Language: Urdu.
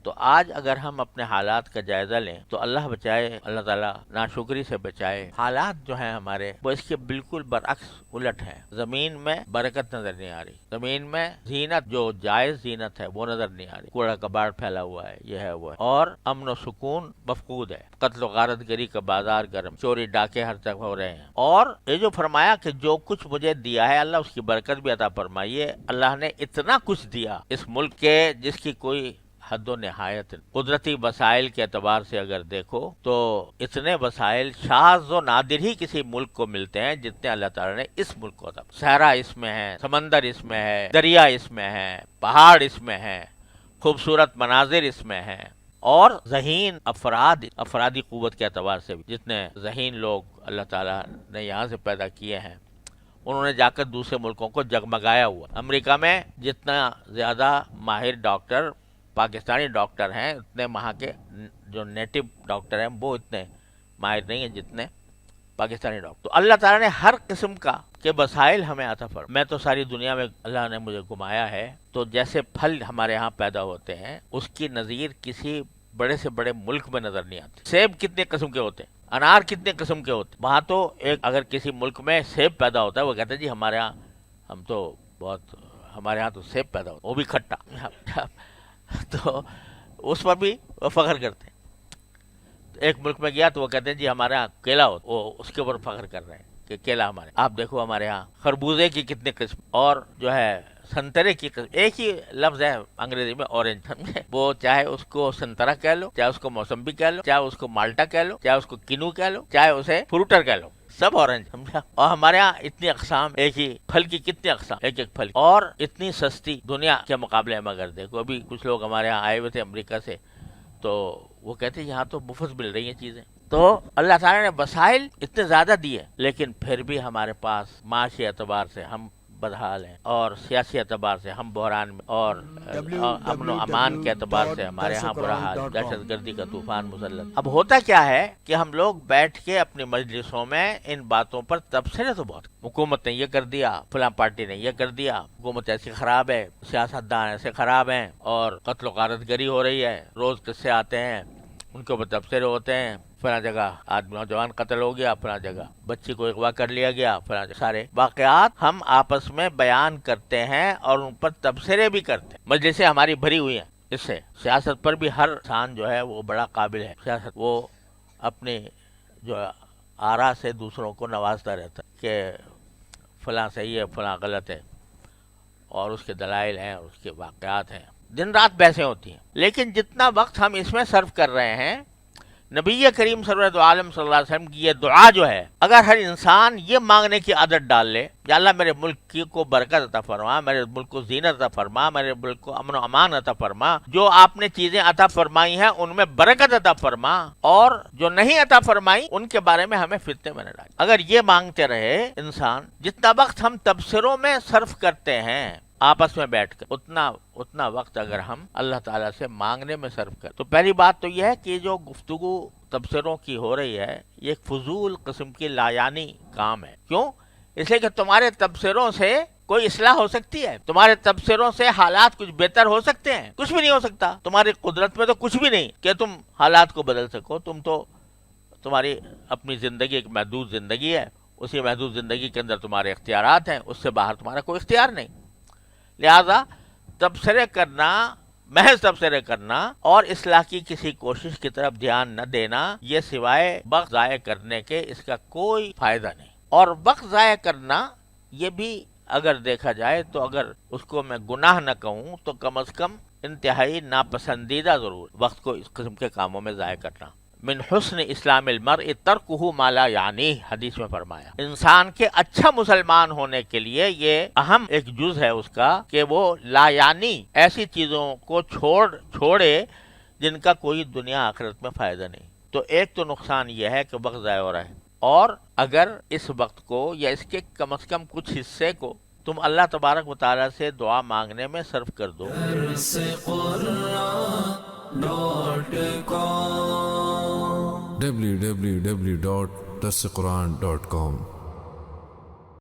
تو آج اگر ہم اپنے حالات کا جائزہ لیں تو اللہ بچائے، اللہ تعالیٰ ناشکری سے بچائے، حالات جو ہیں ہمارے وہ اس کے بالکل برعکس الٹ ہیں۔ زمین میں برکت نظر نہیں آ رہی، زمین میں زینت، جو جائز زینت ہے وہ نظر نہیں آ رہی، کوڑا کباڑ پھیلا ہوا ہے، یہ ہے وہ ہے، اور امن و سکون مفقود ہے، قتل و غارت گری کا بازار گرم، چوری ڈاکے ہر طرف ہو رہے ہیں۔ اور یہ جو فرمایا کہ جو کچھ مجھے دیا ہے اللہ اس کی برکت بھی عطا فرمائیے، اللہ نے اتنا کچھ دیا اس ملک کے جس کی کوئی حد و نہایت۔ قدرتی وسائل کے اعتبار سے اگر دیکھو تو اتنے وسائل شاذ و نادر ہی کسی ملک کو ملتے ہیں جتنے اللہ تعالیٰ نے اس ملک کو عطا۔ صحرا اس میں ہے، سمندر اس میں ہے، دریا اس میں ہے، پہاڑ اس میں ہے، خوبصورت مناظر اس میں ہیں، اور ذہین افرادی قوت کے اعتبار سے بھی جتنے ذہین لوگ اللہ تعالیٰ نے یہاں سے پیدا کیے ہیں انہوں نے جا کر دوسرے ملکوں کو جگمگایا ہوا۔ امریکہ میں جتنا زیادہ ماہر ڈاکٹر پاکستانی ڈاکٹر ہیں اتنے وہاں کے جو نیٹو ڈاکٹر ہیں وہ اتنے ماہر نہیں ہیں جتنے پاکستانی ڈاکٹر۔ تو اللہ تعالیٰ نے ہر قسم کا کے وسائل ہمیں عطا فرمائے۔ میں تو ساری دنیا میں اللہ نے مجھے گھمایا ہے، تو جیسے پھل ہمارے ہاں پیدا ہوتے ہیں اس کی نظیر کسی بڑے سے بڑے ملک میں نظر نہیں آتی۔ سیب کتنے قسم کے ہوتے ہیں، انار کتنے قسم کے ہوتے ہیں، وہاں تو ایک اگر کسی ملک میں سیب پیدا ہوتا ہے وہ کہتے ہیں جی ہمارے ہاں ہم تو بہت، ہمارے ہاں تو سیب پیدا ہوتا ہے وہ بھی کھٹا تو اس پر بھی وہ فخر کرتے ہیں۔ ایک ملک میں گیا تو وہ کہتے ہیں جی ہمارے ہاں کیلا ہوتا، وہ اس کے اوپر فخر کر رہے ہیں کہ کیلا ہمارے۔ آپ دیکھو ہمارے ہاں خربوزے کی کتنے قسم، اور جو ہے سنترے کی قسم، ایک ہی لفظ ہے انگریزی میں اورنج، سمجھے؟ وہ چاہے اس کو سنترا کہہ لو، چاہے اس کو موسمبی کہہ لو، چاہے اس کو مالٹا کہہ لو، چاہے اس کو کنو کہہ لو، چاہے اسے فروٹر کہہ لو، سب اورنج، سمجھا؟ اور ہمارے ہاں اتنی اقسام، ایک ہی پھل کی کتنی اقسام، ایک ایک پھل، اور اتنی سستی دنیا کے مقابلے میں اگر دیکھو۔ ابھی کچھ لوگ ہمارے ہاں آئے ہوئے تھے امریکہ سے، تو وہ کہتے ہیں یہاں تو مفت مل رہی ہیں چیزیں۔ تو اللہ تعالیٰ نے وسائل اتنے زیادہ دیے لیکن پھر بھی ہمارے پاس معاشی اعتبار سے ہم بدحال ہیں، اور سیاسی اعتبار سے ہم بحران میں، اور امن و امان کے اعتبار سے ہمارے ہاں برا حال، دہشت گردی کا طوفان مسلط۔ اب ہوتا کیا ہے کہ ہم لوگ بیٹھ کے اپنی مجلسوں میں ان باتوں پر تبصرے تو بہت، حکومت نے یہ کر دیا، فلاں پارٹی نے یہ کر دیا، حکومت ایسی خراب ہے، سیاستدان ایسے خراب ہیں، اور قتل و غارت گری ہو رہی ہے، روز قصے آتے ہیں ان کے اوپر تبصرے ہوتے ہیں، فلاں جگہ آدمی نوجوان قتل ہو گیا، فلاں جگہ بچی کو اغوا کر لیا گیا، فلاں جگہ سارے واقعات ہم آپس میں بیان کرتے ہیں اور ان پر تبصرے بھی کرتے ہیں۔ مجلسیں ہماری بھری ہوئی ہیں اس سے۔ سیاست پر بھی ہر انسان جو ہے وہ بڑا قابل ہے، سیاست وہ اپنی جو آرا سے دوسروں کو نوازتا رہتا ہے کہ فلاں صحیح ہے فلاں غلط ہے، اور اس کے دلائل ہیں اور اس کے واقعات ہیں، دن رات بحثیں ہوتی ہیں۔ لیکن جتنا وقت ہم اس میں صرف کر رہے ہیں، نبی کریم سرورت عالم صلی اللہ علیہ وسلم کی یہ دعا جو ہے، اگر ہر انسان یہ مانگنے کی عادت ڈال لے، یا اللہ میرے ملک کو برکت عطا فرما، میرے ملک کو زینت عطا فرما، میرے ملک کو امن و امان عطا فرما، جو آپ نے چیزیں عطا فرمائی ہیں ان میں برکت عطا فرما، اور جو نہیں عطا فرمائی ان کے بارے میں ہمیں فتنے میں نہ ڈال۔ اگر یہ مانگتے رہے انسان، جتنا وقت ہم تبصروں میں صرف کرتے ہیں آپس میں بیٹھ کر، اتنا وقت اگر ہم اللہ تعالیٰ سے مانگنے میں صرف کریں، تو پہلی بات تو یہ ہے کہ جو گفتگو تبصروں کی ہو رہی ہے یہ ایک فضول قسم کی لایانی کام ہے۔ کیوں؟ اس لیے کہ تمہارے تبصروں سے کوئی اصلاح ہو سکتی ہے، تمہارے تبصروں سے حالات کچھ بہتر ہو سکتے ہیں؟ کچھ بھی نہیں ہو سکتا۔ تمہاری قدرت میں تو کچھ بھی نہیں کہ تم حالات کو بدل سکو۔ تمہاری اپنی زندگی ایک محدود زندگی ہے، اسی محدود زندگی کے اندر تمہارے اختیارات ہیں، اس سے باہر تمہارا کوئی اختیار نہیں۔ لہذا تبصرے کرنا، محض تبصرے کرنا اور اصلاح کی کسی کوشش کی طرف دھیان نہ دینا، یہ سوائے وقت ضائع کرنے کے اس کا کوئی فائدہ نہیں۔ اور وقت ضائع کرنا یہ بھی اگر دیکھا جائے تو اگر اس کو میں گناہ نہ کہوں تو کم از کم انتہائی ناپسندیدہ ضرور وقت کو اس قسم کے کاموں میں ضائع کرنا۔ من حسن اسلام المرء ترکہ ما لا یعنیہ، حدیث میں فرمایا انسان کے اچھا مسلمان ہونے کے لیے یہ اہم ایک جز ہے اس کا کہ وہ لا یعنی ایسی چیزوں کو چھوڑے جن کا کوئی دنیا آخرت میں فائدہ نہیں۔ تو ایک تو نقصان یہ ہے کہ وقت ضائع ہو رہا ہے، اور اگر اس وقت کو یا اس کے کم از کم کچھ حصے کو تم اللہ تبارک و تعالیٰ سے دعا مانگنے میں صرف کر دو۔ www.darsequran.com